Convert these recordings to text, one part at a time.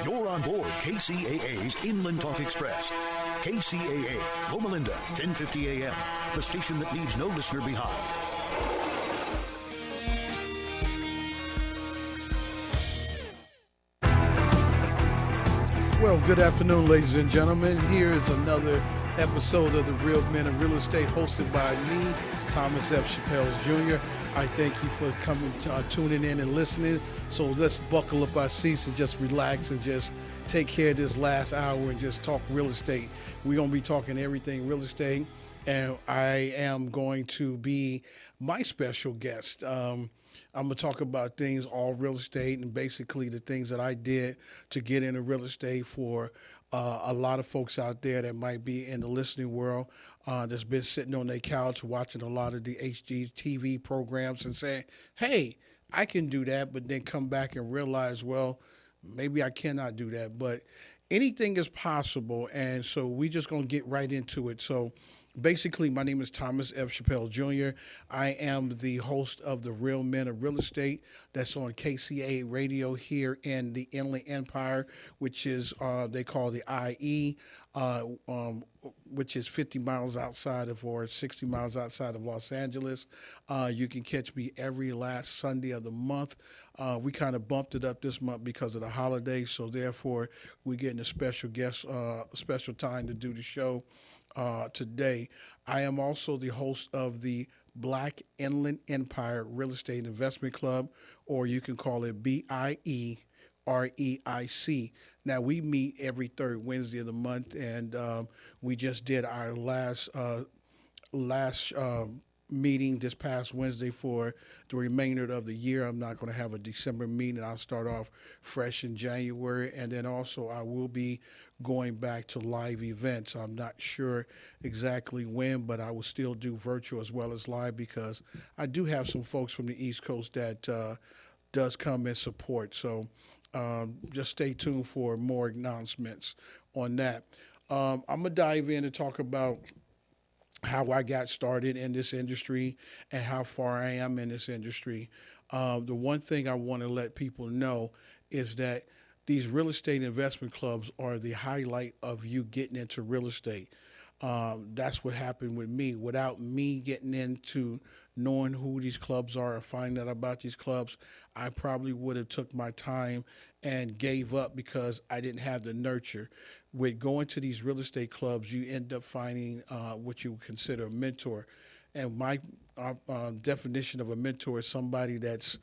You're on board KCAA's Inland Talk Express. KCAA, Loma Linda, 1050 AM, the station that leaves no listener behind. Well, good afternoon, ladies and gentlemen. Here is another episode of The Real Men of Real Estate, hosted by me, Thomas F. Chappelle Jr. I thank you for coming, tuning in and listening. So let's buckle up our seats and just relax and just take care of this last hour and just talk real estate. We're going to be talking everything real estate, and I am going to be my special guest. I'm going to talk about things all real estate and basically the things that I did to get into real estate for a lot of folks out there that might be in the listening world that's been sitting on their couch watching a lot of the HGTV programs and saying, hey, I can do that, but then come back and realize, well, maybe I cannot do that. But anything is possible, and so we're just going to get right into it. So basically, my name is Thomas F. Chappelle Jr. I am the host of The Real Men of Real Estate that's on KCAA radio here in the Inland Empire, which is, they call the IE, which is 50 miles outside of, or 60 miles outside of Los Angeles. You can catch me every last Sunday of the month. We kind of bumped it up this month because of the holidays, so therefore we're getting a special guest, special time to do the show. Today. I am also the host of the Black Inland Empire Real Estate Investment Club, or you can call it BIEREIC. Now, we meet every third Wednesday of the month, and we just did our last meeting this past Wednesday for the remainder of the year. I'm not going to have a December meeting. I'll start off fresh in January, and then also I will be going back to live events. I'm not sure exactly when, but I will still do virtual as well as live because I do have some folks from the East Coast that does come and support. So just stay tuned for more announcements on that. I'm going to dive in and talk about how I got started in this industry and how far I am in this industry. The one thing I want to let people know is that these real estate investment clubs are the highlight of you getting into real estate. That's what happened with me. Without me getting into knowing who these clubs are or finding out about these clubs, I probably would have took my time and gave up because I didn't have the nurture. With going to these real estate clubs, you end up finding what you would consider a mentor. And my definition of a mentor is somebody that's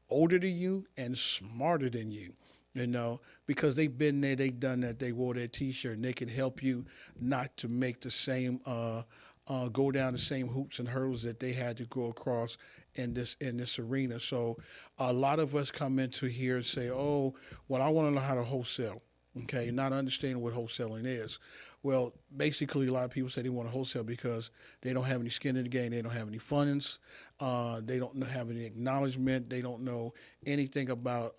older than you and smarter than you. You know, because they've been there, they've done that, they wore their T-shirt, and they can help you not to make the same, go down the same hoops and hurdles that they had to go across in this arena. So a lot of us come into here and say, oh, well, I want to know how to wholesale. Okay, not understanding what wholesaling is. Well, basically, a lot of people say they want to wholesale because they don't have any skin in the game. They don't have any funds. They don't have any acknowledgement. They don't know anything about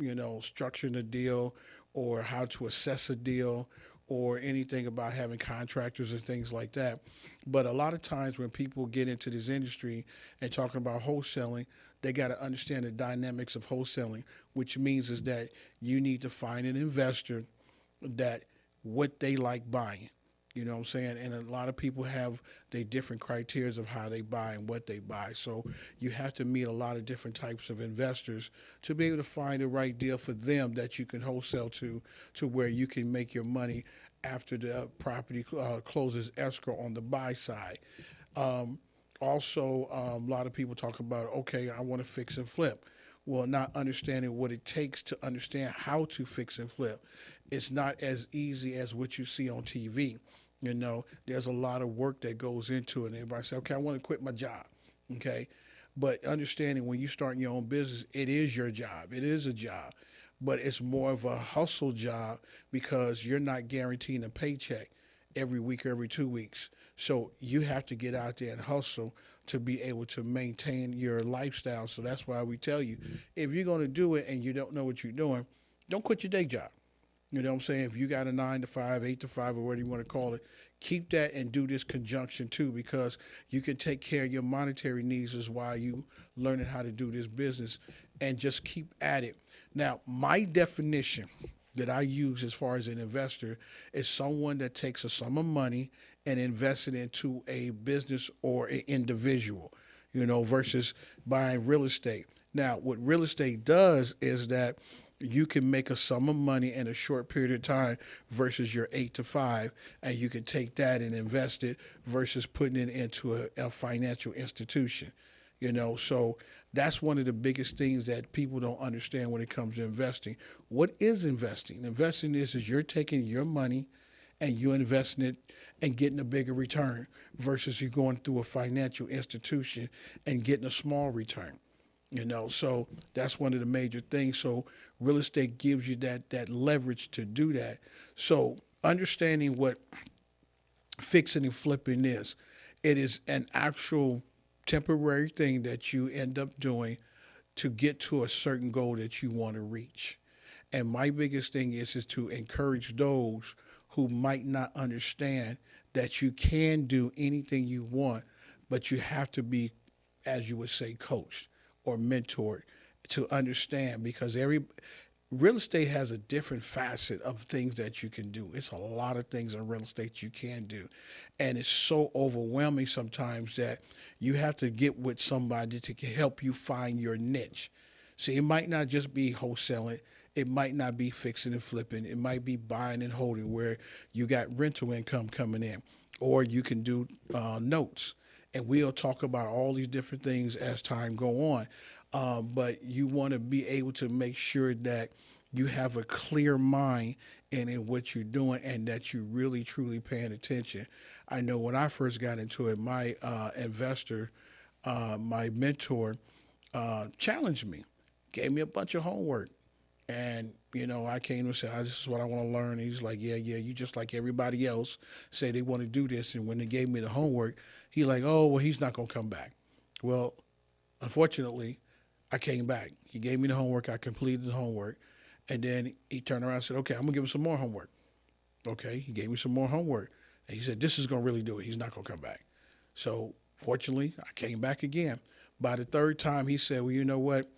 structuring a deal or how to assess a deal or anything about having contractors and things like that. But a lot of times when people get into this industry and talking about wholesaling, they got to understand the dynamics of wholesaling, which means is that you need to find an investor that what they like buying. You know what I'm saying? And a lot of people have their different criteria of how they buy and what they buy. So you have to meet a lot of different types of investors to be able to find the right deal for them that you can wholesale to where you can make your money after the property closes escrow on the buy side. Also, a lot of people talk about, okay, I want to fix and flip. Well, not understanding what it takes to understand how to fix and flip. It's not as easy as what you see on TV. You know, there's a lot of work that goes into it. And everybody say, okay, I want to quit my job. Okay. But understanding when you start your own business, it is your job. It is a job. But it's more of a hustle job because you're not guaranteeing a paycheck every week or every 2 weeks. So you have to get out there and hustle to be able to maintain your lifestyle. So that's why we tell you, if you're going to do it and you don't know what you're doing, don't quit your day job. You know what I'm saying? If you got a 9 to 5, 8 to 5, or whatever you want to call it, keep that and do this conjunction too, because you can take care of your monetary needs as while you learning how to do this business and just keep at it. Now, my definition that I use as far as an investor is someone that takes a sum of money and invests it into a business or an individual, versus buying real estate. Now, what real estate does is that you can make a sum of money in a short period of time versus your 8 to 5, and you can take that and invest it versus putting it into a financial institution. So that's one of the biggest things that people don't understand when it comes to investing. What is investing? Investing is you're taking your money and you investing it and getting a bigger return versus you going through a financial institution and getting a small return. So that's one of the major things. So real estate gives you that leverage to do that. So understanding what fixing and flipping is, it is an actual temporary thing that you end up doing to get to a certain goal that you want to reach. And my biggest thing is to encourage those who might not understand that you can do anything you want, but you have to be, as you would say, coached or mentored to understand, because every real estate has a different facet of things that you can do. It's a lot of things in real estate you can do. And it's so overwhelming sometimes that you have to get with somebody to help you find your niche. See, it might not just be wholesaling. It might not be fixing and flipping. It might be buying and holding where you got rental income coming in, or you can do notes. And we'll talk about all these different things as time go on. But you want to be able to make sure that you have a clear mind in what you're doing and that you're really, truly paying attention. I know when I first got into it, my investor, my mentor, challenged me, gave me a bunch of homework. And, I came and said, this is what I want to learn. And he's like, yeah, you just like everybody else say they want to do this. And when they gave me the homework, he like, oh, well, he's not going to come back. Well, unfortunately, I came back. He gave me the homework. I completed the homework. And then he turned around and said, okay, I'm going to give him some more homework. Okay, he gave me some more homework. And he said, this is going to really do it. He's not going to come back. So fortunately, I came back again. By the third time, he said, well, you know what?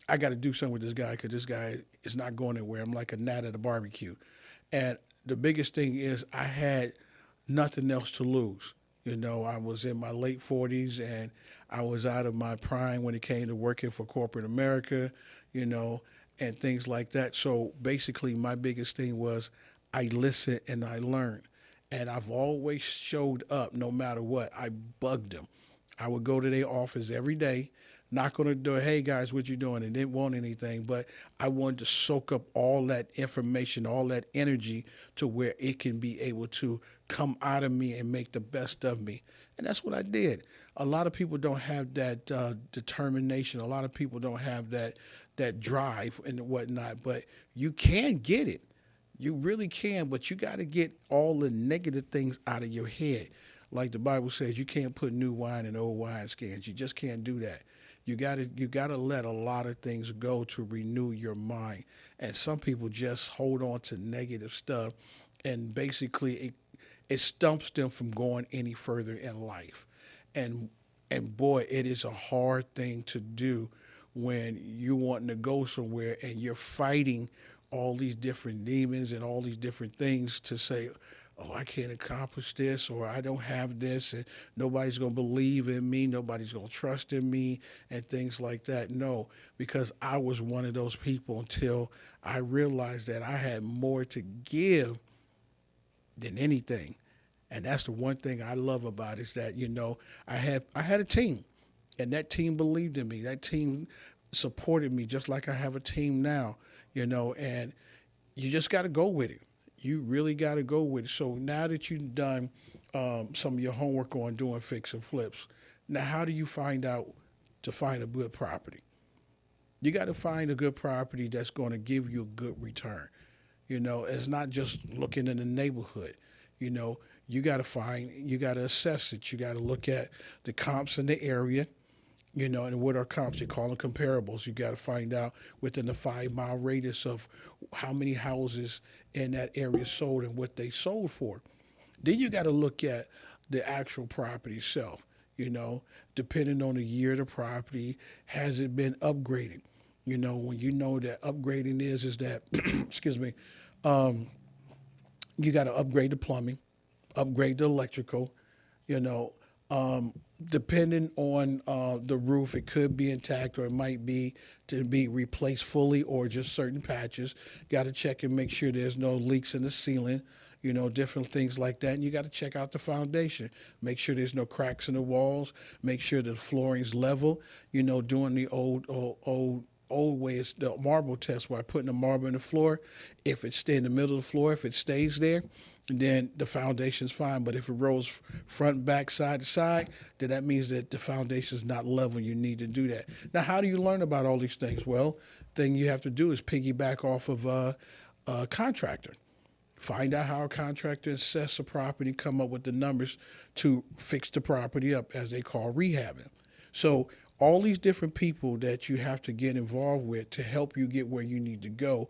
I got to do something with this guy because this guy is not going anywhere. I'm like a gnat at a barbecue. And the biggest thing is I had nothing else to lose. I was in my late 40s and I was out of my prime when it came to working for corporate America, and things like that. So basically my biggest thing was I listened and I learned. And I've always showed up no matter what. I bugged them. I would go to their office every day, knock on the door, hey guys, what you doing? And didn't want anything, but I wanted to soak up all that information, all that energy to where it can be able to come out of me and make the best of me. And that's what I did. A lot of people don't have that determination. A lot of people don't have that drive and whatnot, but you can get it. You really can, but you got to get all the negative things out of your head. Like the Bible says, you can't put new wine in old wineskins. You just can't do that. You gotta let a lot of things go to renew your mind. And some people just hold on to negative stuff, and basically it stumps them from going any further in life. And boy, it is a hard thing to do when you're wanting to go somewhere and you're fighting all these different demons and all these different things to say, oh, I can't accomplish this, or I don't have this, and nobody's going to believe in me, nobody's going to trust in me, and things like that. No, because I was one of those people until I realized that I had more to give than anything. And that's the one thing I love about it is that, I had a team, and that team believed in me. That team supported me just like I have a team now, and you just got to go with it. You really got to go with it. So now that you've done some of your homework on doing fix and flips, now how do you find out to find a good property? You got to find a good property that's going to give you a good return. It's not just looking in the neighborhood. You got to assess it. You got to look at the comps in the area. And what are comps? You call them comparables. You got to find out within the 5 mile radius of how many houses in that area sold and what they sold for. Then you got to look at the actual property itself. Depending on the year of the property, has it been upgraded? When you know that upgrading is that, excuse me, um, you got to upgrade the plumbing, upgrade the electrical, you know, um, depending on the roof, it could be intact or it might be to be replaced fully or just certain patches. Got to check and make sure there's no leaks in the ceiling, different things like that. And you got to check out the foundation, make sure there's no cracks in the walls, make sure the flooring's level, doing the old way is the marble test where putting the marble in the floor. If it stay in the middle of the floor, if it stays there, then the foundation's fine. But if it rolls front, back, side to side, then that means that the foundation's not level. You need to do that. Now, how do you learn about all these things? Well, thing you have to do is piggyback off of a contractor. Find out how a contractor assess a property, come up with the numbers to fix the property up, as they call rehabbing. So all these different people that you have to get involved with to help you get where you need to go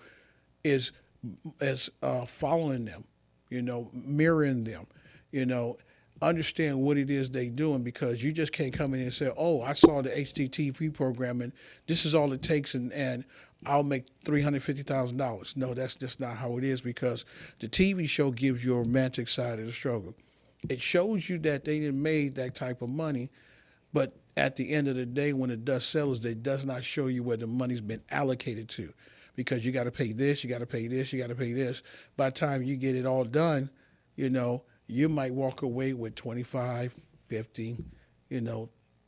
is as following them, mirroring them, you know, understand what it is they doing, because you just can't come in and say, oh, I saw the HDTV program and this is all it takes, and I'll make $350,000. No, that's just not how it is, because the TV show gives you a romantic side of the struggle. It shows you that they didn't made that type of money, but at the end of the day, when the dust settles, it does not show you where the money's been allocated to, because you got to pay this, you got to pay this, you got to pay this. By the time you get it all done, you might walk away with 25, 50,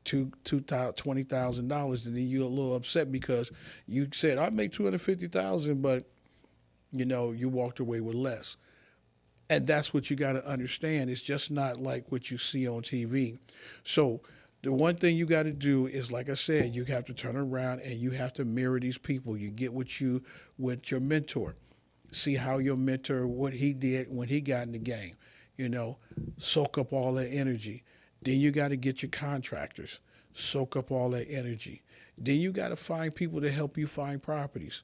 $20,000, and then you're a little upset because you said I make 250,000, but you walked away with less. And that's what you got to understand. It's just not like what you see on TV. So the one thing you got to do is, like I said, you have to turn around and you have to mirror these people. You get with your mentor. See how your mentor, what he did when he got in the game. Soak up all that energy. Then you got to get your contractors. Soak up all that energy. Then you got to find people to help you find properties.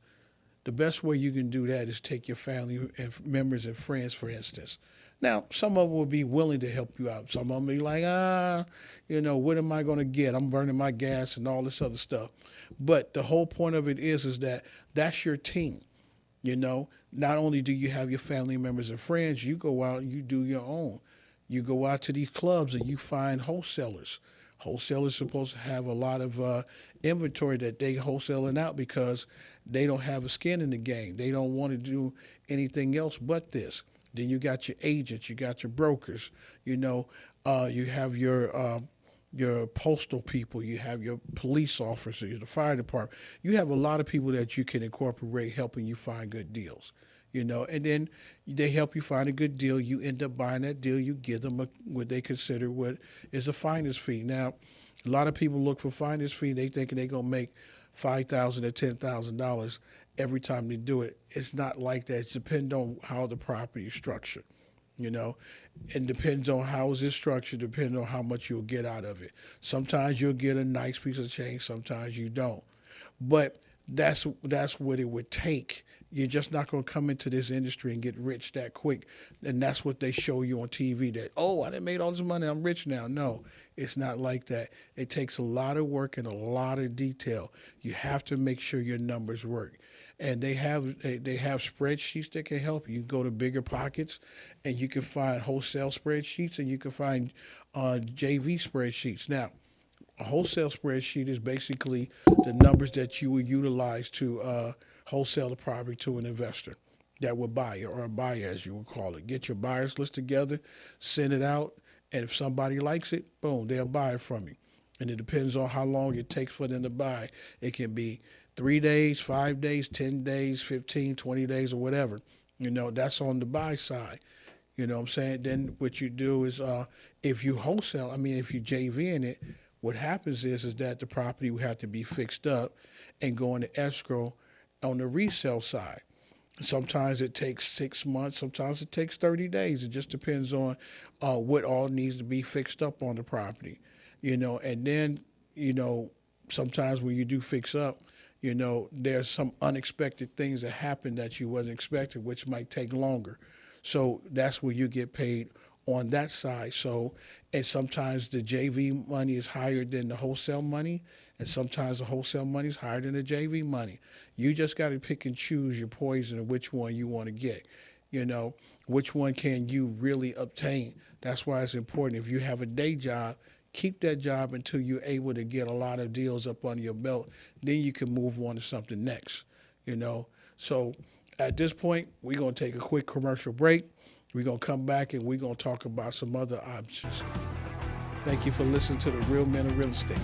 The best way you can do that is take your family and members and friends, for instance. Now, some of them will be willing to help you out. Some of them will be like, what am I going to get? I'm burning my gas and all this other stuff. But the whole point of it is that that's your team. Not only do you have your family members and friends, you go out and you do your own. You go out to these clubs and you find wholesalers. Wholesalers are supposed to have a lot of inventory that they wholesaling out because they don't have a skin in the game. They don't want to do anything else but this. Then you got your agents, you got your brokers, you have your postal people, you have your police officers, the fire department. You have a lot of people that you can incorporate helping you find good deals. And then they help you find a good deal. You end up buying that deal. You give them what they consider what is a finder's fee. Now, a lot of people look for finder's fee. They think they're gonna make $5,000 or $10,000 every time they do it. It's not like that. It depends on how the property is structured. And depends on how is it structured, depends on how much you'll get out of it. Sometimes you'll get a nice piece of change, sometimes you don't. But that's what it would take. You're just not going to come into this industry and get rich that quick. And that's what they show you on TV, that, oh, I done made all this money, I'm rich now. No, it's not like that. It takes a lot of work and a lot of detail. You have to make sure your numbers work. And they have spreadsheets that can help. You can go to Bigger Pockets and you can find wholesale spreadsheets and you can find JV spreadsheets. Now, a wholesale spreadsheet is basically the numbers that you would utilize to wholesale the property to an investor that would buy it, or a buyer as you would call it. Get your buyers list together, send it out, and if somebody likes it, boom, they'll buy it from you. And it depends on how long it takes for them to buy. It can be 3 days, 5 days, 10 days, 15, 20 days, or whatever. That's on the buy side. You know what I'm saying? Then what you do is if you if you JV in it, what happens is that the property will have to be fixed up and go into escrow on the resale side. Sometimes it takes 6 months. Sometimes it takes 30 days. It just depends on what all needs to be fixed up on the property. And then, sometimes when you do fix up, there's some unexpected things that happen that you wasn't expecting, which might take longer. So that's where you get paid on that side. So, and sometimes the JV money is higher than the wholesale money, And sometimes the wholesale money is higher than the JV money. You just got to pick and choose your poison and which one you want to get. You know, which one can you really obtain? That's why it's important. If you have a day job, keep that job until you're able to get a lot of deals up under your belt. Then you can move on to something next, you know. So at this point, we're going to take a quick commercial break. We're going to come back and we're going to talk about some other options. Thank you for listening to The Real Men of Real Estate.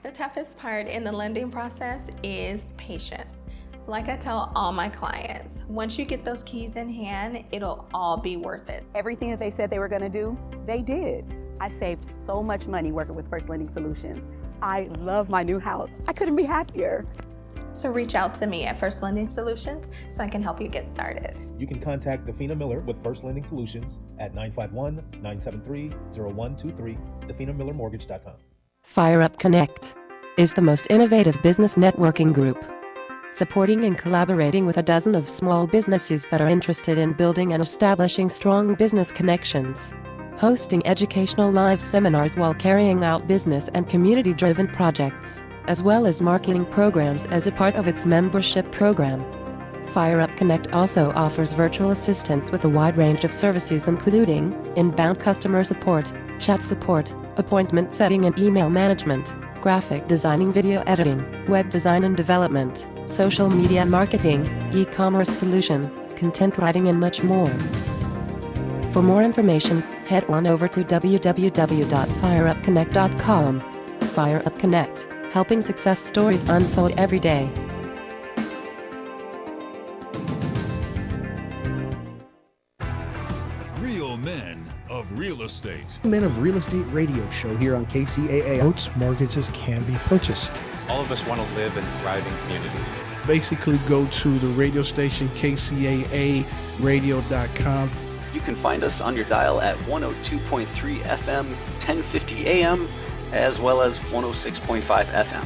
The toughest part in the lending process is patience. Like I tell all my clients, once you get those keys in hand, it'll all be worth it. Everything that they said they were going to do, they did. I saved so much money working with First Lending Solutions. I love my new house. I couldn't be happier. So reach out to me at First Lending Solutions so I can help you get started. You can contact Defina Miller with First Lending Solutions at 951-973-0123, definamillermortgage.com. Fire Up Connect is the most innovative business networking group, supporting and collaborating with a dozen of small businesses that are interested in building and establishing strong business connections, hosting educational live seminars while carrying out business and community-driven projects, as well as marketing programs as a part of its membership program. Fire Up Connect also offers virtual assistance with a wide range of services including inbound customer support, chat support, appointment setting and email management, graphic designing, video editing, web design and development, social media marketing, e-commerce solution, content writing and much more. For more information, head on over to www.fireupconnect.com. Fire Up Connect, helping success stories unfold every day. Real Men of Real Estate. Men of Real Estate radio show here on KCAA. Most mortgages can be purchased. All of us want to live in thriving communities. Basically, go to the radio station, KCAA radio.com. You can find us on your dial at 102.3 FM, 1050 AM, as well as 106.5 FM.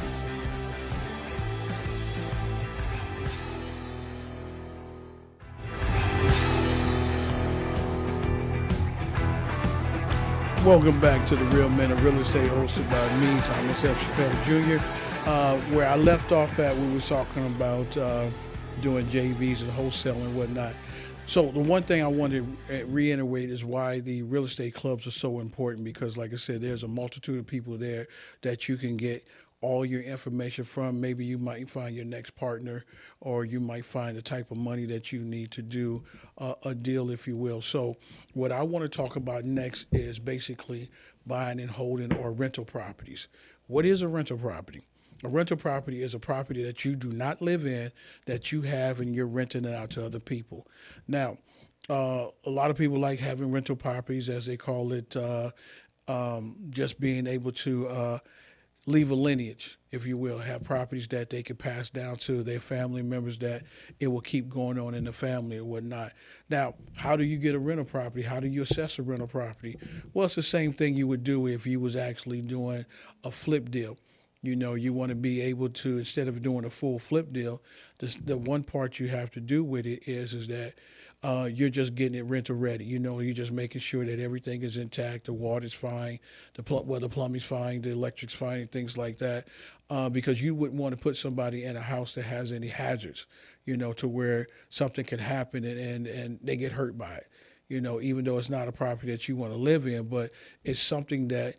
Welcome back to The Real Men of Real Estate, hosted by me, Thomas F. Chappelle Jr. Where I left off at, we were talking about doing JVs and wholesale and whatnot. So the one thing I want to reiterate is why the real estate clubs are so important, because like I said, there's a multitude of people there that you can get all your information from. Maybe you might find your next partner, or you might find the type of money that you need to do a deal, if you will. So what I want to talk about next is basically buying and holding or rental properties. What is a rental property? A rental property is a property that you do not live in, that you have and you're renting it out to other people. Now, a lot of people like having rental properties, as they call it, just being able to leave a lineage, if you will, have properties that they can pass down to their family members, that it will keep going on in the family or whatnot. Now, how do you get a rental property? How do you assess a rental property? Well, it's the same thing you would do if you was actually doing a flip deal. You know, you want to be able to, instead of doing a full flip deal, the one part you have to do with it is that you're just getting it rental ready. You know, you're just making sure that everything is intact, the water's fine, the plumbing's fine, the electric's fine, things like that, because you wouldn't want to put somebody in a house that has any hazards, you know, to where something can happen and they get hurt by it. You know, even though it's not a property that you want to live in, but it's something that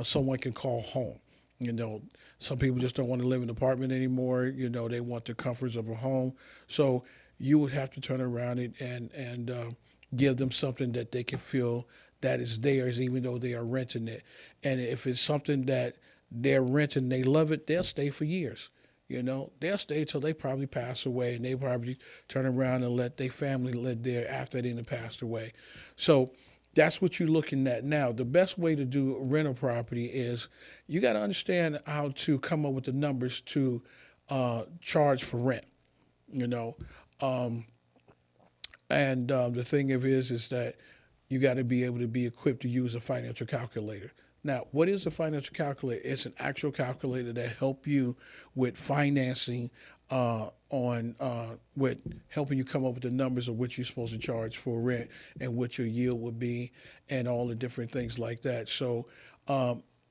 someone can call home. You know, some people just don't want to live in an apartment anymore. You know, they want the comforts of a home. So you would have to turn around and give them something that they can feel that is theirs, even though they are renting it. And if it's something that they're renting, they love it, they'll stay for years. You know, they'll stay till they probably pass away, and they probably turn around and let their family live there after they done passed away. So that's what you're looking at now. The best way to do a rental property is you got to understand how to come up with the numbers to charge for rent, you know. The thing of it is that you got to be able to be equipped to use a financial calculator. Now, what is a financial calculator? It's an actual calculator that help you with financing, with helping you come up with the numbers of what you're supposed to charge for rent and what your yield would be, and all the different things like that. So,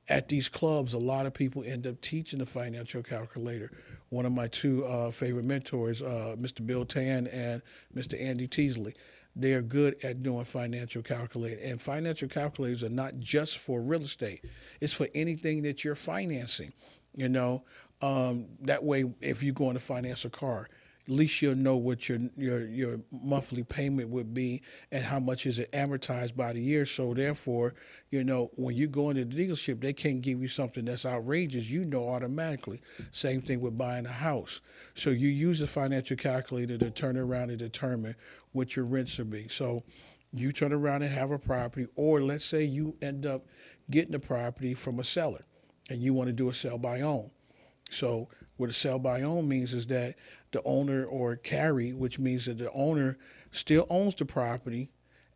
at these clubs, a lot of people end up teaching the financial calculator. One of my two favorite mentors, Mr. Bill Tan and Mr. Andy Teasley, they are good at doing financial calculator. And financial calculators are not just for real estate. It's for anything that you're financing. You know, that way, if you're going to finance a car, at least you'll know what your monthly payment would be and how much is it amortized by the year. So therefore, you know, when you go into the dealership, they can't give you something that's outrageous. You know automatically. Same thing with buying a house. So you use a financial calculator to turn around and determine what your rents will be. So you turn around and have a property, or let's say you end up getting the property from a seller and you want to do a sell by own. So what a sell by own means is that the owner, or carry, which means that the owner still owns the property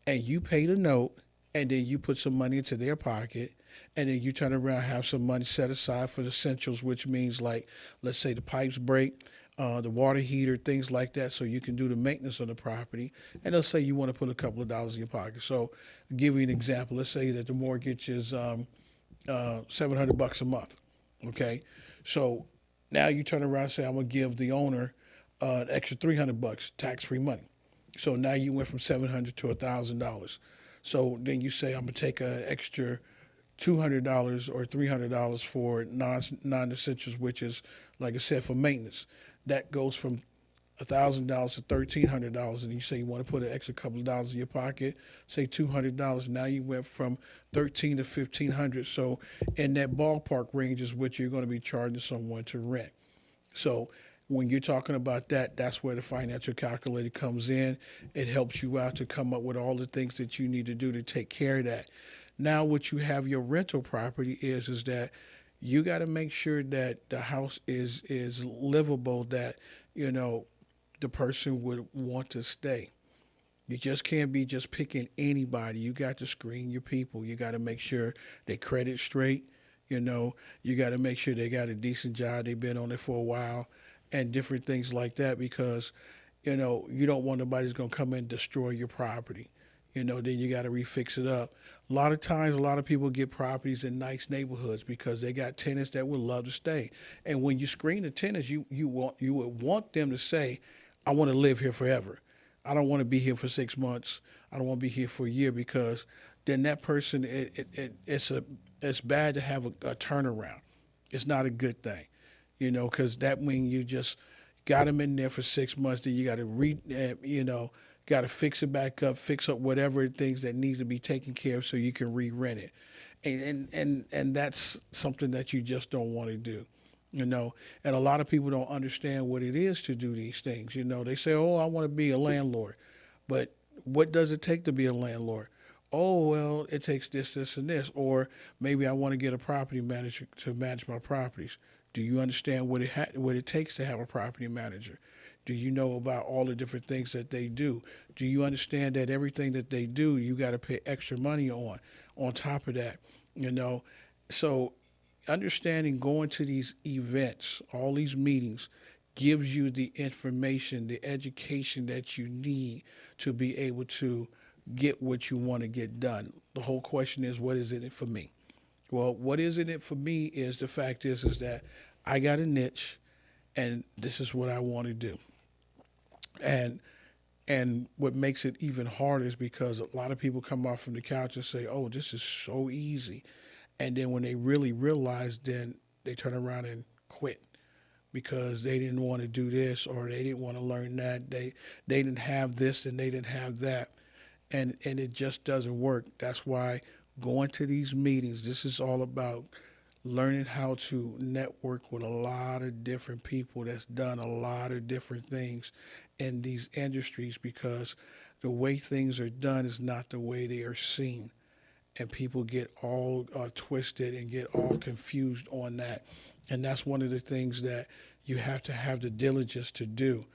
and you pay the note, and then you put some money into their pocket, and then you turn around and have some money set aside for the essentials, which means, like, let's say the pipes break, the water heater, things like that, so you can do the maintenance on the property. And let's say you want to put a couple of dollars in your pocket. So I'll give you an example. Let's say that the mortgage is $700 a month. Okay, so now you turn around and say, I'm gonna give the owner an extra $300, tax-free money. So now you went from $700 to $1,000. So then you say, I'm gonna take an extra $200 or $300 for non-essentials, which is, like I said, for maintenance. That goes from $1,000 to $1,300, and you say you want to put an extra couple of dollars in your pocket, say $200. Now you went from $1,300 to $1,500. So in that ballpark range is what you're going to be charging someone to rent. So when you're talking about that, that's where the financial calculator comes in. It helps you out to come up with all the things that you need to do to take care of that. Now, what you have your rental property is that you got to make sure that the house is livable, that, you know, the person would want to stay. You just can't be just picking anybody. You got to screen your people. You got to make sure they credit straight. You know, you got to make sure they got a decent job. They've been on it for a while, and different things like that, because, you know, you don't want nobody who's going to come in and destroy your property. You know, then you got to refix it up. A lot of times, a lot of people get properties in nice neighborhoods because they got tenants that would love to stay. And when you screen the tenants, you would want them to say, I want to live here forever. I don't want to be here for 6 months. I don't want to be here for a year, because then that person, it's bad to have a turnaround. It's not a good thing, you know, because that means you just got them in there for 6 months. Then you got to got to fix it back up, fix up whatever things that needs to be taken care of so you can re-rent it. And that's something that you just don't want to do. You know, and a lot of people don't understand what it is to do these things. You know, they say, oh, I want to be a landlord. But what does it take to be a landlord? Oh, well, it takes this, this, and this. Or maybe I want to get a property manager to manage my properties. Do you understand what it takes to have a property manager? Do you know about all the different things that they do? Do you understand that everything that they do, you got to pay extra money on top of that, you know? So understanding going to these events, all these meetings, gives you the information, the education that you need to be able to get what you want to get done. The whole question is, what is in it for me? Well, what is in it for me is, the fact is that I got a niche, and this is what I want to do. And what makes it even harder is because a lot of people come off from the couch and say, oh, this is so easy. And then when they really realize, then they turn around and quit because they didn't want to do this, or they didn't want to learn that. They didn't have this and they didn't have that. And it just doesn't work. That's why going to these meetings, this is all about learning how to network with a lot of different people that's done a lot of different things in these industries, because the way things are done is not the way they are seen. And people get all twisted and get all confused on that. And that's one of the things that you have to have the diligence to do.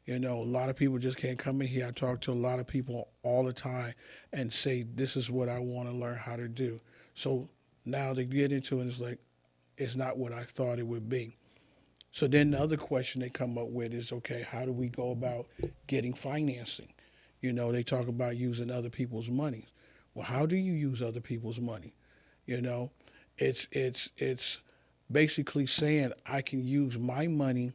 You know, a lot of people just can't come in here. I talk to a lot of people all the time and say, this is what I want to learn how to do. So now they get into it, it's like, it's not what I thought it would be. So then the other question they come up with is, okay, how do we go about getting financing? You know, they talk about using other people's money. Well, how do you use other people's money? You know, it's basically saying I can use my money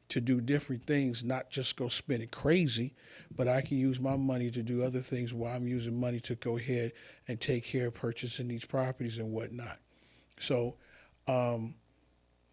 to do different things, not just go spend it crazy, but I can use my money to do other things while I'm using money to go ahead and take care of purchasing these properties and whatnot. So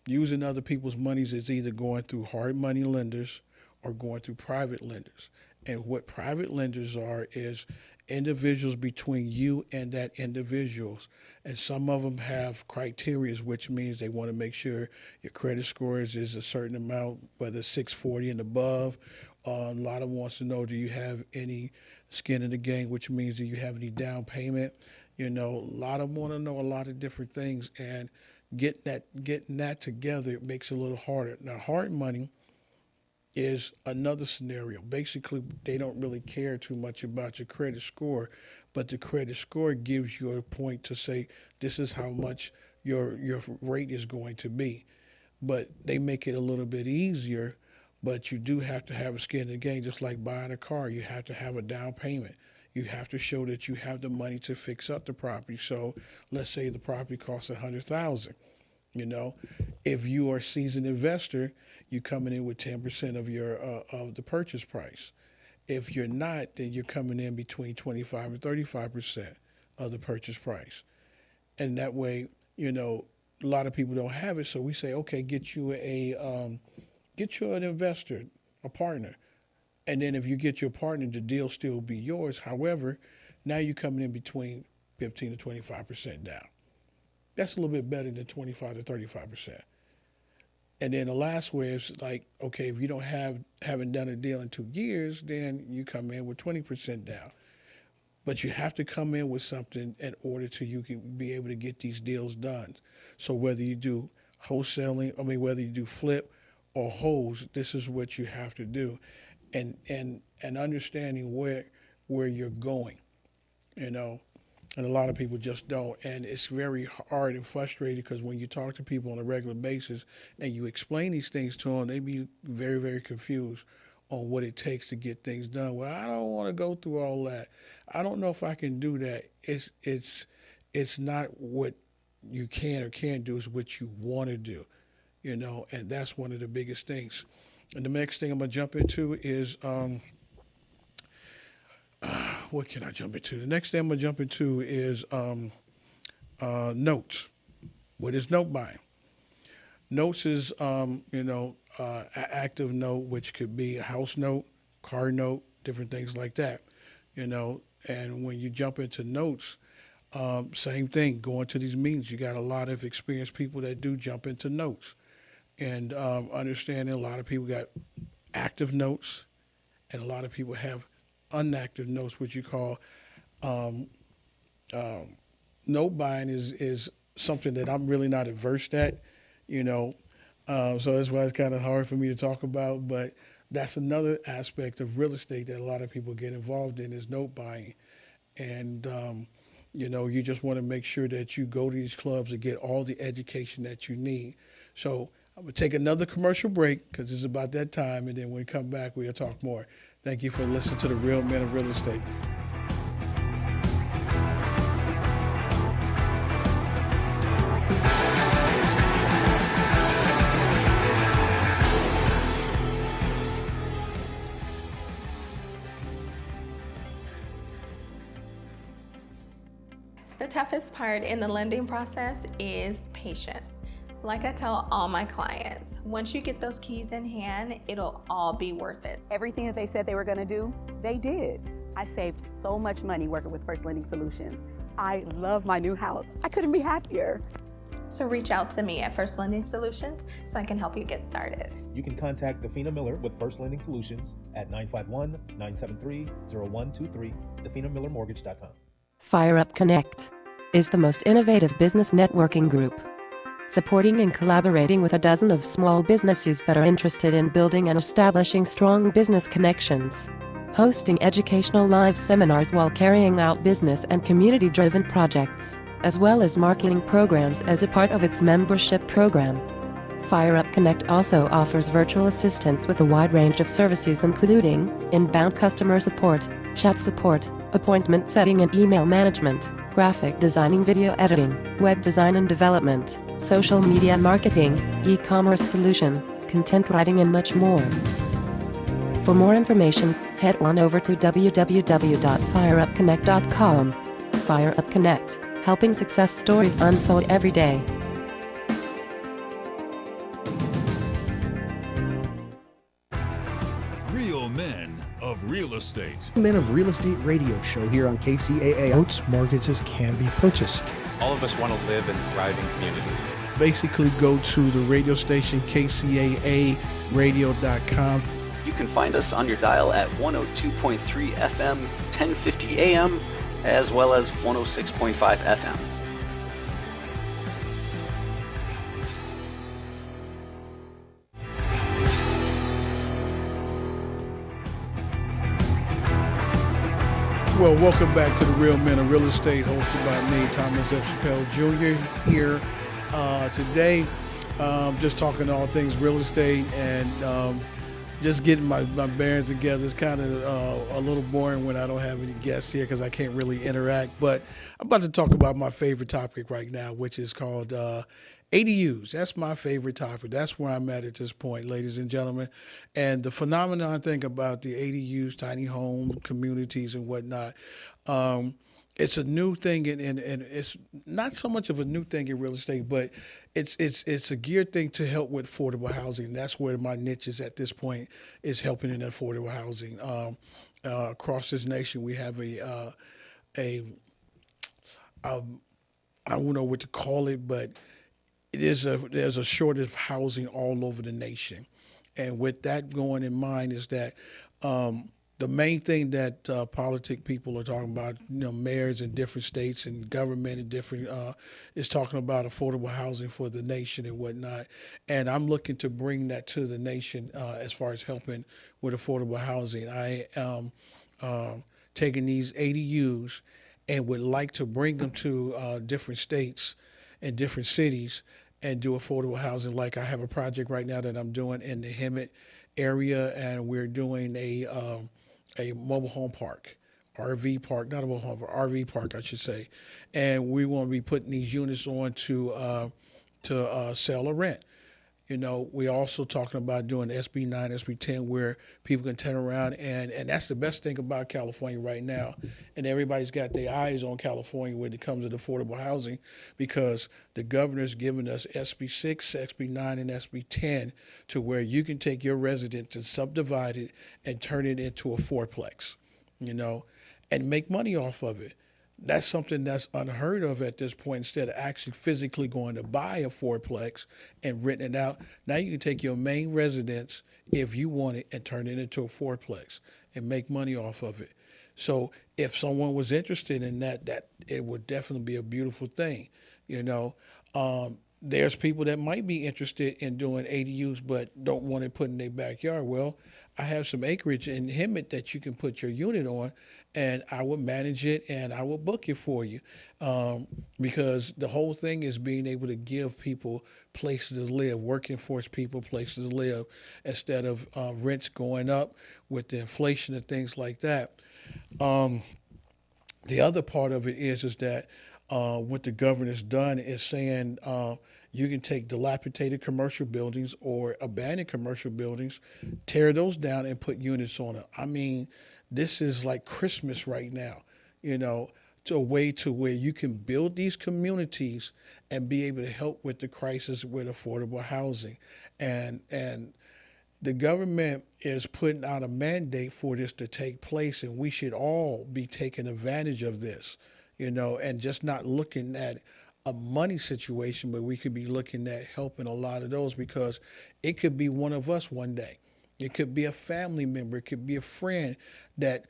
using other people's monies is either going through hard money lenders or going through private lenders. And what private lenders are is individuals between you and that individuals. And some of them have criteria, which means they want to make sure your credit score is a certain amount, whether it's 640 and above. A lot of them wants to know, do you have any skin in the game, which means do you have any down payment? You know, a lot of them want to know a lot of different things, and getting that together, it makes it a little harder. Now, hard money is another scenario. Basically, they don't really care too much about your credit score, but the credit score gives you a point to say this is how much your rate is going to be. But they make it a little bit easier, but you do have to have a skin in the game, just like buying a car. You have to have a down payment. You have to show that you have the money to fix up the property. So let's say the property costs $100,000. You know, if you are a seasoned investor, you're coming in with 10% of your of the purchase price. If you're not, then you're coming in between 25 and 35% of the purchase price. And that way, you know, a lot of people don't have it. So we say, okay, get you an investor, a partner. And then if you get your partner, the deal still be yours. However, now you're coming in between 15 to 25% down. That's a little bit better than 25 to 35%. And then the last way is like, okay, if you haven't done a deal in 2 years, then you come in with 20% down. But you have to come in with something in order to you can be able to get these deals done. So whether you do whether you do flip or holds, this is what you have to do, and understanding where you're going, you know. And a lot of people just don't. And it's very hard and frustrating because when you talk to people on a regular basis and you explain these things to them, they be very, very confused on what it takes to get things done. Well, I don't want to go through all that. I don't know if I can do that. It's not what you can or can't do, it's what you want to do, you know, and that's one of the biggest things. And the next thing I'm going to jump into is what can I jump into? The next thing I'm going to jump into is notes. What is note buying? Notes is, an active note, which could be a house note, car note, different things like that, you know. And when you jump into notes, same thing, going to these meetings, you got a lot of experienced people that do jump into notes. And understanding a lot of people got active notes and a lot of people have inactive notes, which you call note buying is something that I'm really not averse at, you know. So that's why it's kind of hard for me to talk about. But that's another aspect of real estate that a lot of people get involved in is note buying. And, you just want to make sure that you go to these clubs and get all the education that you need. So I'm going to take another commercial break because it's about that time. And then when we come back, we'll talk more. Thank you for listening to the Real Men of Real Estate. The toughest part in the lending process is patience. Like I tell all my clients, once you get those keys in hand, it'll all be worth it. Everything that they said they were going to do, they did. I saved so much money working with First Lending Solutions. I love my new house. I couldn't be happier. So reach out to me at First Lending Solutions so I can help you get started. You can contact Defina Miller with First Lending Solutions at 951-973-0123, definamillermortgage.com. Fire Up Connect is the most innovative business networking group, supporting and collaborating with a dozen of small businesses that are interested in building and establishing strong business connections, hosting educational live seminars while carrying out business and community-driven projects, as well as marketing programs as a part of its membership program. FireUp Connect also offers virtual assistance with a wide range of services including inbound customer support, chat support, appointment setting and email management, graphic designing, video editing, web design and development, social media marketing, e-commerce solution, content writing and much more. For more information, head on over to www.fireupconnect.com. FireUp Connect, helping success stories unfold every day. Real Men of Real Estate. Men of Real Estate radio show here on KCAA. Boats, mortgages can be purchased. All of us want to live in thriving communities. Basically, go to the radio station KCAA radio.com. You can find us on your dial at 102.3 FM, 1050 AM, as well as 106.5 FM. Well, welcome back to the Real Men of Real Estate, hosted by me, Thomas F. Chappelle Jr. here today. Just talking all things real estate and just getting my bearings together. It's kind of a little boring when I don't have any guests here because I can't really interact. But I'm about to talk about my favorite topic right now, which is called ADUs. That's my favorite topic. That's where I'm at this point, ladies and gentlemen. And the phenomenon I think about the ADUs, tiny home communities and whatnot, it's a new thing, and it's not so much of a new thing in real estate, but it's a geared thing to help with affordable housing. That's where my niche is at this point, is helping in affordable housing. Across this nation, we have I don't know what to call it, but there's a shortage of housing all over the nation. And with that going in mind is that the main thing that politic people are talking about, mayors in different states and government in different, is talking about affordable housing for the nation and whatnot. And I'm looking to bring that to the nation as far as helping with affordable housing. I am taking these ADUs and would like to bring them to different states and different cities and do affordable housing. Like I have a project right now that I'm doing in the Hemet area, and we're doing a mobile home park, RV park, not a mobile home, but RV park, I should say. And we want to be putting these units on to sell or rent. We also talking about doing SB 9, SB 10, where people can turn around, and that's the best thing about California right now. And everybody's got their eyes on California when it comes to affordable housing, because the governor's giving us SB 6, SB 9, and SB 10 to where you can take your residence and subdivide it and turn it into a fourplex, and make money off of it. That's something that's unheard of at this point. Instead of actually physically going to buy a fourplex and renting it out, now you can take your main residence, if you want it, and turn it into a fourplex and make money off of it. So if someone was interested in that it would definitely be a beautiful thing. There's people that might be interested in doing ADUs but don't want to put in their backyard. Well, I have some acreage in Hemet that you can put your unit on, and I will manage it and I will book it for you, because the whole thing is being able to give people places to live, working force people places to live, instead of rents going up with the inflation and things like that. The other part of it is that what the governor's done is saying you can take dilapidated commercial buildings or abandoned commercial buildings, tear those down and put units on it. I mean, this is like Christmas right now, to a way to where you can build these communities and be able to help with the crisis with affordable housing. And the government is putting out a mandate for this to take place, and we should all be taking advantage of this, and just not looking at a money situation, but we could be looking at helping a lot of those, because it could be one of us one day. It could be a family member. It could be a friend that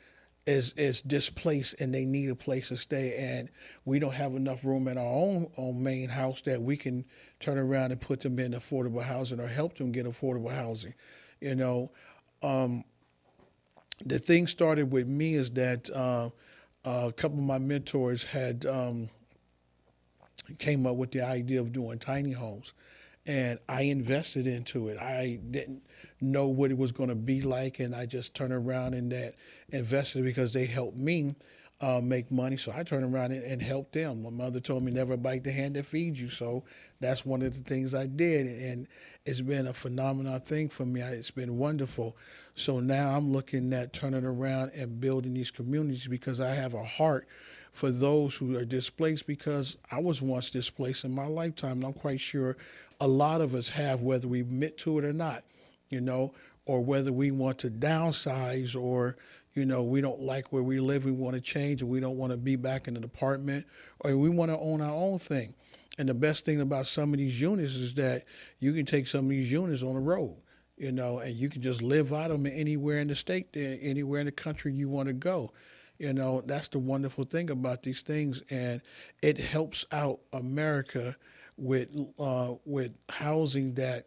is displaced and they need a place to stay, and we don't have enough room in our own main house that we can turn around and put them in affordable housing or help them get affordable housing. You know, the thing started with me is that a couple of my mentors had came up with the idea of doing tiny homes, and I invested into it. I didn't know what it was going to be like, and I just turned around and that invested because they helped me make money. So I turned around and helped them. My mother told me never bite the hand that feeds you, so that's one of the things I did, and it's been a phenomenal thing for me. It's been wonderful. So now I'm looking at turning around and building these communities because I have a heart for those who are displaced, because I was once displaced in my lifetime, and I'm quite sure a lot of us have, whether we admit to it or not, you know, or whether we want to downsize, or, you know, we don't like where we live, we want to change, or we don't want to be back in an apartment, or we want to own our own thing. And the best thing about some of these units is that you can take some of these units on the road, you know, and you can just live out of them anywhere in the state, anywhere in the country you want to go. You know, that's the wonderful thing about these things, and it helps out America with housing that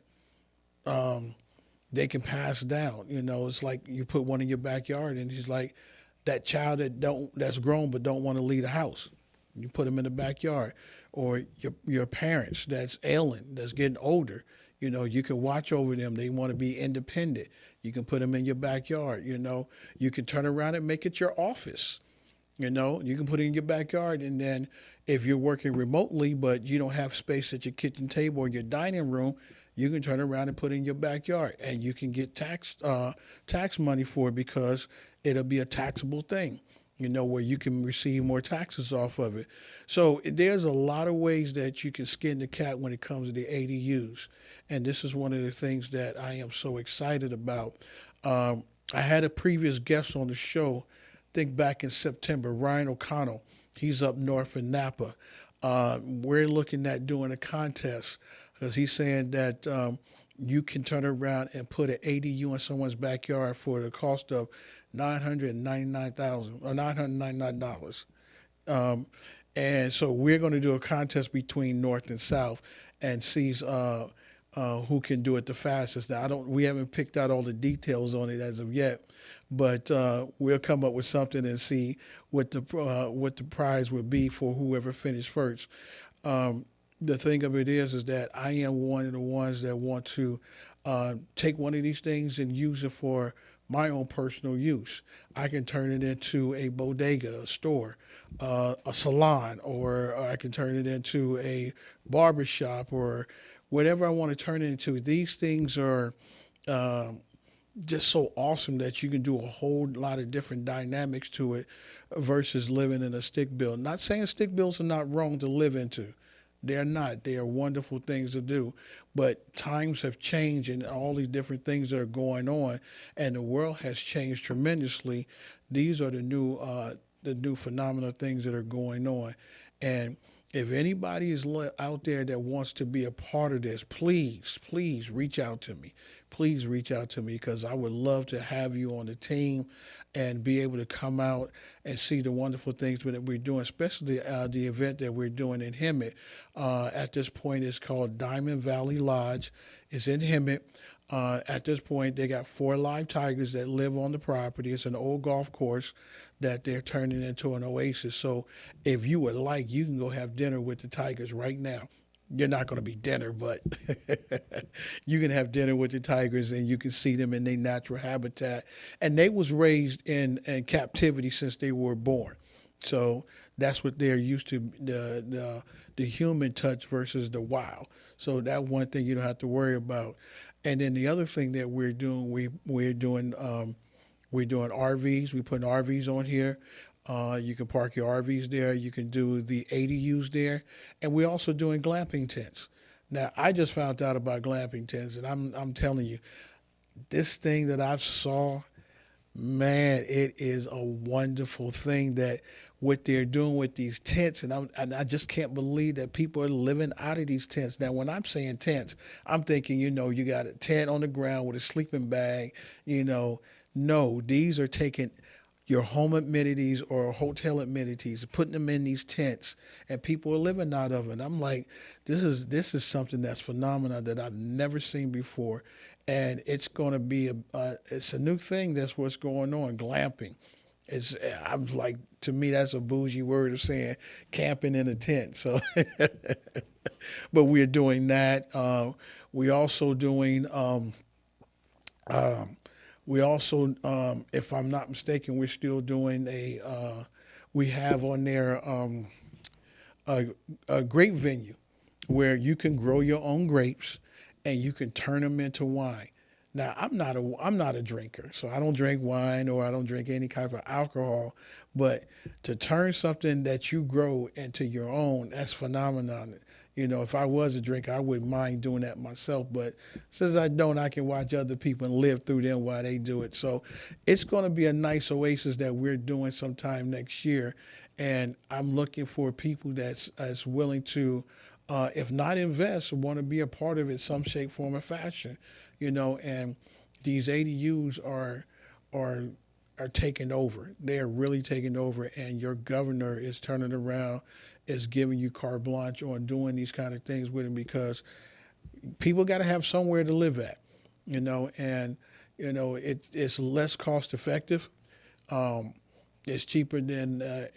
they can pass down. You know, it's like you put one in your backyard, and it's like that child that's grown but don't want to leave the house. You put them in the backyard, or your parents that's ailing, that's getting older. You know, you can watch over them. They want to be independent. You can put them in your backyard. You know, you can turn around and make it your office. You know, you can put it in your backyard, and then if you're working remotely but you don't have space at your kitchen table or your dining room, you can turn around and put it in your backyard, and you can get tax money for it because it'll be a taxable thing, you know, where you can receive more taxes off of it. So there's a lot of ways that you can skin the cat when it comes to the ADUs. And this is one of the things that I am so excited about. I had a previous guest on the show, I think back in September, Ryan O'Connell. He's up north in Napa. We're looking at doing a contest because he's saying that you can turn around and put an ADU in someone's backyard for the cost of $999,000 or $999. And so we're going to do a contest between North and South and see who can do it the fastest. Now, we haven't picked out all the details on it as of yet, but we'll come up with something and see what the prize will be for whoever finished first. The thing of it is that I am one of the ones that want to take one of these things and use it for my own personal use. I can turn it into a bodega, a store, a salon, or I can turn it into a barber shop, or whatever I want to turn it into. These things are just so awesome that you can do a whole lot of different dynamics to it versus living in a stick build. Not saying stick builds are not wrong to live into. They're not. They are wonderful things to do. But times have changed and all these different things that are going on, and the world has changed tremendously. These are the new phenomenal things that are going on. And if anybody is out there that wants to be a part of this, please reach out to me. Please reach out to me, because I would love to have you on the team and be able to come out and see the wonderful things that we're doing, especially the event that we're doing in Hemet. At this point, it's called Diamond Valley Lodge. It's in Hemet. At this point, they got 4 live tigers that live on the property. It's an old golf course that they're turning into an oasis. So if you would like, you can go have dinner with the tigers right now. You're not going to be dinner, but you can have dinner with the tigers and you can see them in their natural habitat. And they was raised in captivity since they were born. So that's what they're used to, the human touch versus the wild. So that one thing you don't have to worry about. And then the other thing that we're doing, we're doing RVs. We're putting RVs on here. You can park your RVs there. You can do the ADUs there. And we're also doing glamping tents. Now, I just found out about glamping tents, and I'm telling you, this thing that I saw, man, it is a wonderful thing that what they're doing with these tents, and I just can't believe that people are living out of these tents. Now, when I'm saying tents, I'm thinking, you got a tent on the ground with a sleeping bag, No, these are taking, your home amenities or hotel amenities, putting them in these tents, and people are living out of it. And I'm like, this is something that's phenomenal that I've never seen before, and it's going to be it's a new thing. That's what's going on, glamping. I'm like, to me, that's a bougie word of saying camping in a tent. So, but we're doing that. We're also doing. If I'm not mistaken, we're still doing we have on there a grape venue where you can grow your own grapes and you can turn them into wine. Now, I'm not a drinker, so I don't drink wine or I don't drink any type of alcohol, but to turn something that you grow into your own, that's phenomenal. You know, if I was a drinker, I wouldn't mind doing that myself, but since I don't, I can watch other people and live through them while they do it. So it's going to be a nice oasis that we're doing sometime next year, and I'm looking for people that's willing to, if not invest, want to be a part of it, some shape, form, or fashion. You know, and these ADUs are taking over. They are really taking over, and your governor is turning around, is giving you carte blanche on doing these kind of things with him, because people got to have somewhere to live at, you know, and you know it's less cost effective. It's cheaper than a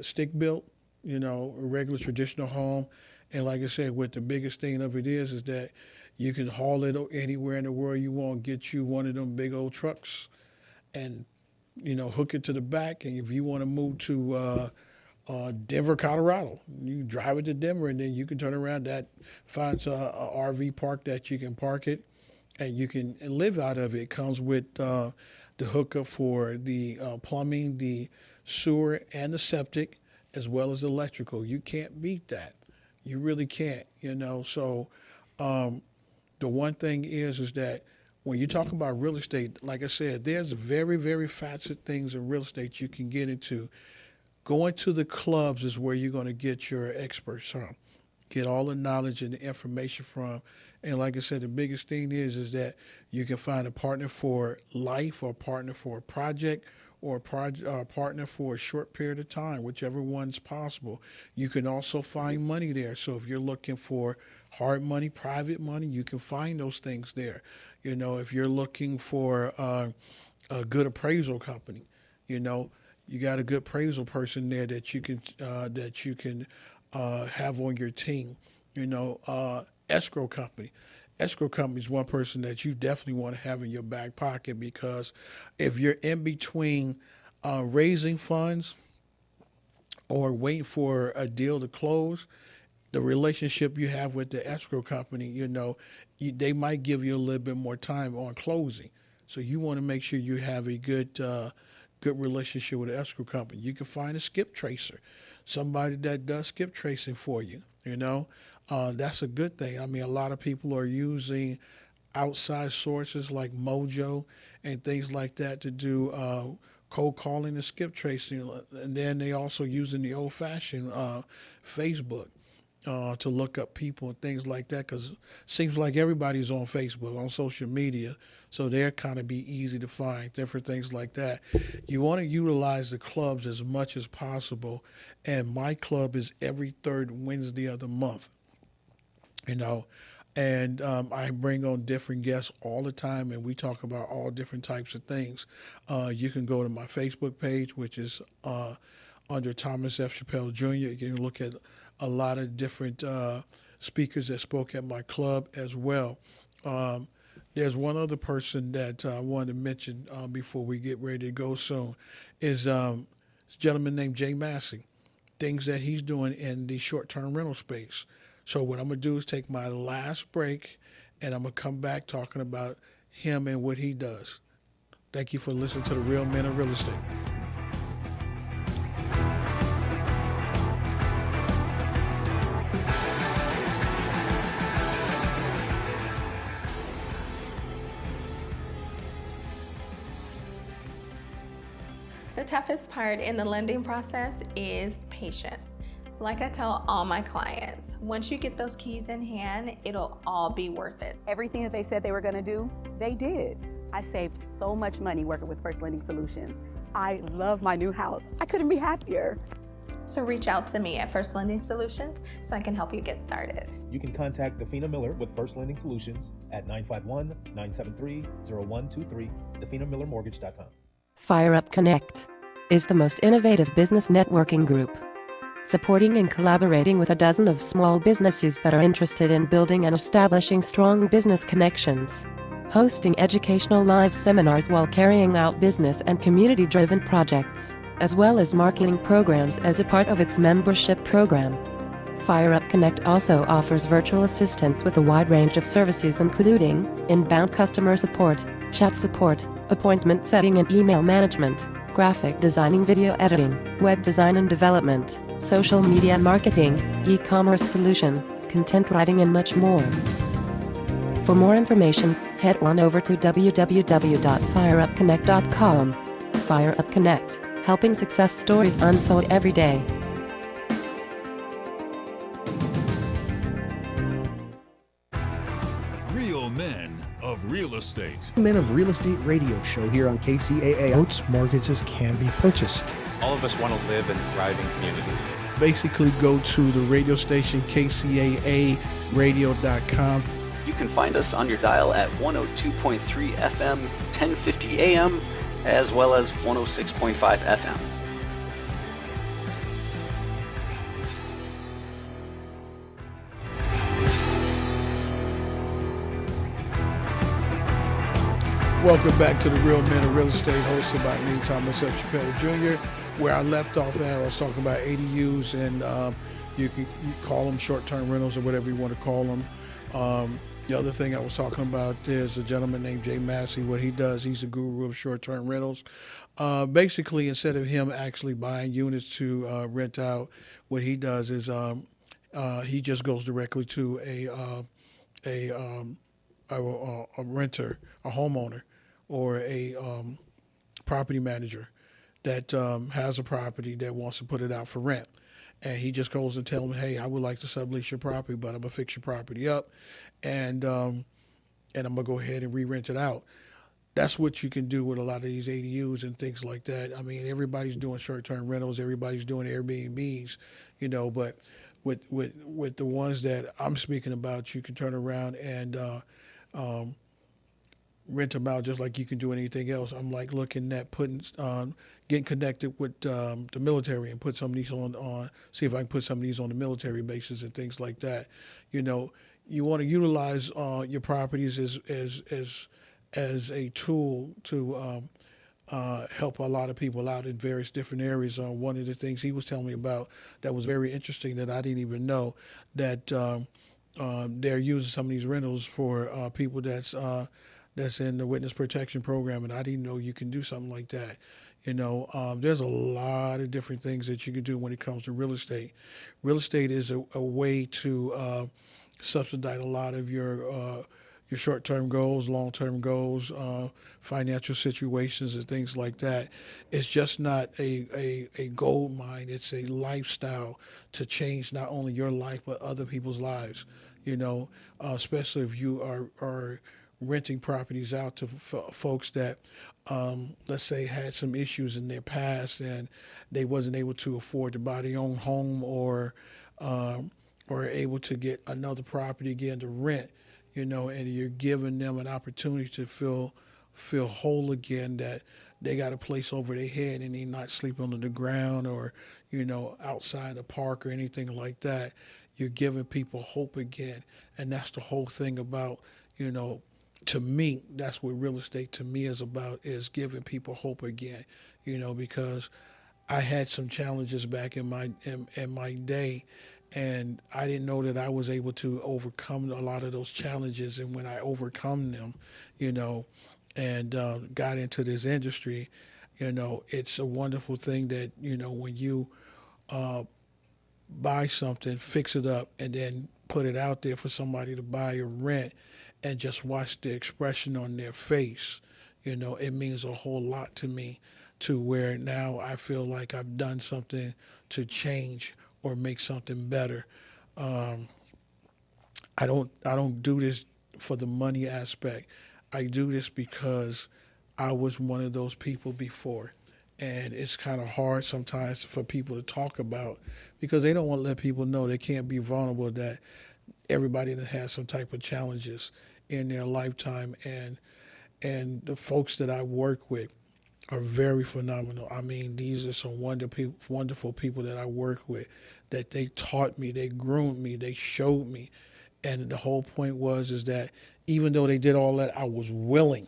stick built, you know, a regular traditional home. And like I said, what the biggest thing of it is that you can haul it anywhere in the world you want. Get you one of them big old trucks, and you know, hook it to the back. And if you want to move to Denver, Colorado, you drive it to Denver, and then you can turn around. That finds a RV park that you can park it, and you can live out of it. It comes with the hookup for the plumbing, the sewer, and the septic, as well as electrical. You can't beat that. You really can't, you know. So the one thing is that when you talk about real estate, like I said, there's very, very facet things in real estate you can get into. Going to the clubs is where you're going to get your experts from, get all the knowledge and the information from. And like I said, the biggest thing is that you can find a partner for life, or a partner for a project, or a partner for a short period of time, whichever one's possible. You can also find money there. So if you're looking for hard money, private money, you can find those things there. You know, if you're looking for a good appraisal company, you know, you got a good appraisal person there that you can have on your team. You know, escrow company. Escrow company is one person that you definitely want to have in your back pocket, because if you're in between raising funds or waiting for a deal to close, the relationship you have with the escrow company, you know, they might give you a little bit more time on closing. So you want to make sure you have a good relationship with the escrow company. You can find a skip tracer, somebody that does skip tracing for you, you know. That's a good thing. I mean, a lot of people are using outside sources like Mojo and things like that to do cold calling and skip tracing. And then they also using the old-fashioned Facebook to look up people and things like that, because it seems like everybody's on Facebook, on social media, so they're kind of be easy to find, different things like that. You want to utilize the clubs as much as possible, and my club is every third Wednesday of the month, you know, and I bring on different guests all the time, and we talk about all different types of things. You can go to my Facebook page, which is under Thomas F. Chappelle Jr. You can look at a lot of different speakers that spoke at my club as well. There's one other person that I wanted to mention before we get ready to go soon, is a gentleman named Jay Massey, things that he's doing in the short-term rental space. So what I'm going to do is take my last break, and I'm going to come back talking about him and what he does. Thank you for listening to The Real Men of Real Estate. The toughest part in the lending process is patience. Like I tell all my clients, once you get those keys in hand, it'll all be worth it. Everything that they said they were going to do, they did. I saved so much money working with First Lending Solutions. I love my new house. I couldn't be happier. So reach out to me at First Lending Solutions so I can help you get started. You can contact Defina Miller with First Lending Solutions at 951-973-0123, definamillermortgage.com. Fire Up Connect is the most innovative business networking group, supporting and collaborating with a dozen of small businesses that are interested in building and establishing strong business connections. Hosting educational live seminars while carrying out business and community-driven projects, as well as marketing programs as a part of its membership program. Fire Up Connect also offers virtual assistance with a wide range of services including inbound customer support, chat support, appointment setting and email management, graphic designing, video editing, web design and development, social media marketing, e-commerce solution, content writing and much more. For more information, head on over to www.fireupconnect.com. Fire Up Connect, helping success stories unfold every day. Real men of real estate. Men of Real Estate radio show here on KCAA. Boats, mortgages can be purchased. All of us want to live in thriving communities. Basically, go to the radio station KCAA radio.com. You can find us on your dial at 102.3 FM, 1050 AM, as well as 106.5 FM. Welcome back to the Real Men of Real Estate, hosted by me, Thomas F. Chappelle Jr., where I left off at, I was talking about ADUs, and you call them short-term rentals or whatever you want to call them. The other thing I was talking about is a gentleman named Jay Massey. What he does, he's a guru of short-term rentals. Basically, instead of him actually buying units to rent out, what he does is he just goes directly to a renter, a homeowner, or a property manager that has a property that wants to put it out for rent. And he just goes and tells them, hey, I would like to sublease your property, but I'm going to fix your property up, and I'm going to go ahead and re-rent it out. That's what you can do with a lot of these ADUs and things like that. I mean, everybody's doing short-term rentals, everybody's doing Airbnbs, but with the ones that I'm speaking about, you can turn around and rent them out just like you can do anything else. I'm like looking at getting connected with the military and put some of these on, see if I can put some of these on the military bases and things like that. You want to utilize your properties as a tool to help a lot of people out in various different areas. One of the things he was telling me about that was very interesting that I didn't even know, that they're using some of these rentals for people that's in the witness protection program, and I didn't know you can do something like that. There's a lot of different things that you can do when it comes to real estate. Real estate is a way to subsidize a lot of your short-term goals, long-term goals, financial situations, and things like that. It's just not a gold mine. It's a lifestyle to change not only your life but other people's lives. Especially if you are renting properties out to folks that, let's say, had some issues in their past and they wasn't able to afford to buy their own home or able to get another property again to rent. And you're giving them an opportunity to feel whole again, that they got a place over their head and they're not sleeping on the ground or, outside the park or anything like that. You're giving people hope again. And that's the whole thing about, to me, that's what real estate to me is about, is giving people hope again, because I had some challenges back in my day, and I didn't know that I was able to overcome a lot of those challenges. And when I overcome them, and got into this industry, it's a wonderful thing that, when you buy something, fix it up, and then put it out there for somebody to buy or rent, and just watch the expression on their face, it means a whole lot to me, to where now I feel like I've done something to change or make something better. I don't do this for the money aspect. I do this because I was one of those people before. And it's kind of hard sometimes for people to talk about because they don't want to let people know they can't be vulnerable, that everybody that has some type of challenges in their lifetime. And the folks that I work with are very phenomenal. I mean, these are some wonderful people that I work with, that they taught me, they groomed me, they showed me. And the whole point is that even though they did all that, I was willing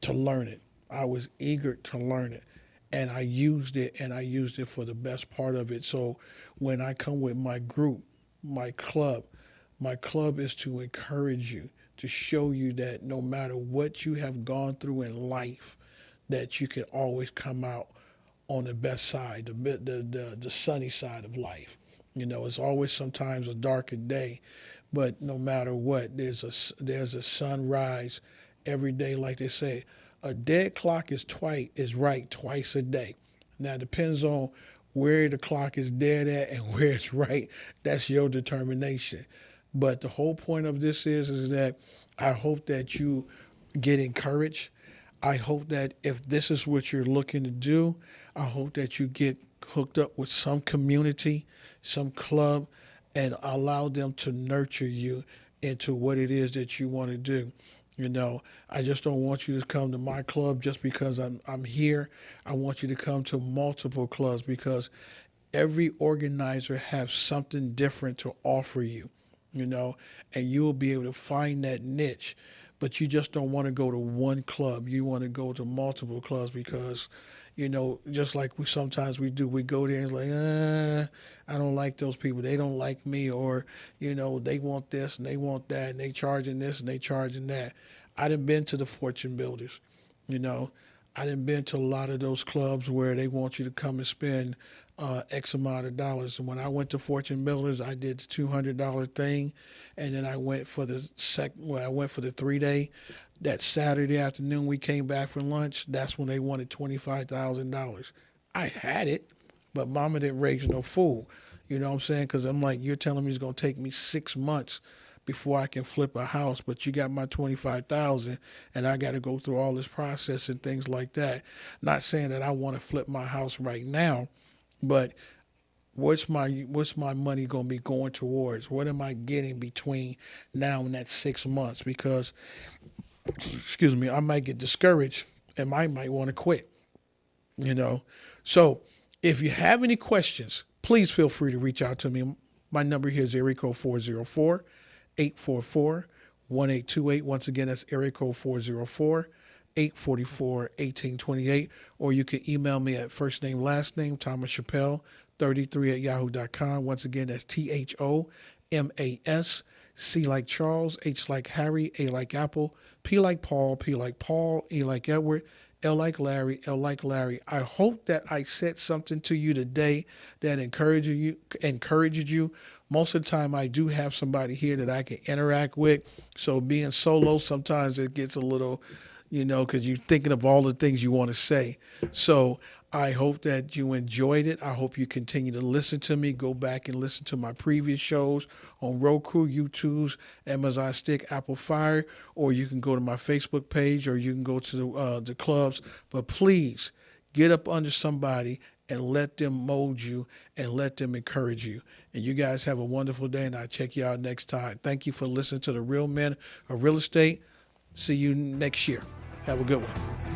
to learn it. I was eager to learn it. And I used it, and I used it for the best part of it. So when I come with my group, my club is to encourage you, to show you that no matter what you have gone through in life, that you can always come out on the best side, the sunny side of life. You know, it's always sometimes a darker day, but no matter what, there's a sunrise every day. Like they say, a dead clock is right twice a day. Now it depends on where the clock is dead at and where it's right. That's your determination. But the whole point of this is that I hope that you get encouraged. I hope that if this is what you're looking to do, I hope that you get hooked up with some community, some club, and allow them to nurture you into what it is that you want to do. You know, I just don't want you to come to my club just because I'm here. I want you to come to multiple clubs because every organizer has something different to offer you, you know, and you will be able to find that niche. But you just don't want to go to one club. You want to go to multiple clubs because, you know, just like sometimes we do, we go there and it's like, I don't like those people. They don't like me, or, you know, they want this and they want that and they charging this and they charging that. I done been to the fortune builders, you know. I done been to a lot of those clubs where they want you to come and spend X amount of dollars. And when I went to Fortune Builders, I did the $200 thing, and then I went for the 3-day. That Saturday afternoon we came back from lunch. That's when they wanted $25,000. I had it, but Mama didn't raise no fool. You know what I'm saying? Because I'm like, you're telling me it's gonna take me 6 months before I can flip a house, but you got my $25,000, and I got to go through all this process and things like that. Not saying that I want to flip my house right now, but what's my money going to be going towards? What am I getting between now and that 6 months? Because, excuse me, I might get discouraged and I might want to quit, you know. So if you have any questions, please feel free to reach out to me. My number here is area code 404-844-1828. Once again, that's area code 404-844-1828. Or you can email me at first name, last name, Thomas Chappelle, 33@yahoo.com. Once again, that's THOMAS, C like Charles, H like Harry, A like Apple, P like Paul, P like Paul, E like Edward, L like Larry, L like Larry. I hope that I said something to you today that encourages you. Most of the time I do have somebody here that I can interact with. So being solo, sometimes it gets a little, you know, because you're thinking of all the things you want to say. So I hope that you enjoyed it. I hope you continue to listen to me. Go back and listen to my previous shows on Roku, YouTube's, Amazon Stick, Apple Fire, or you can go to my Facebook page, or you can go to the clubs. But please get up under somebody and let them mold you and let them encourage you. And you guys have a wonderful day, and I'll check you out next time. Thank you for listening to The Real Men of Real Estate. See you next year. Have a good one.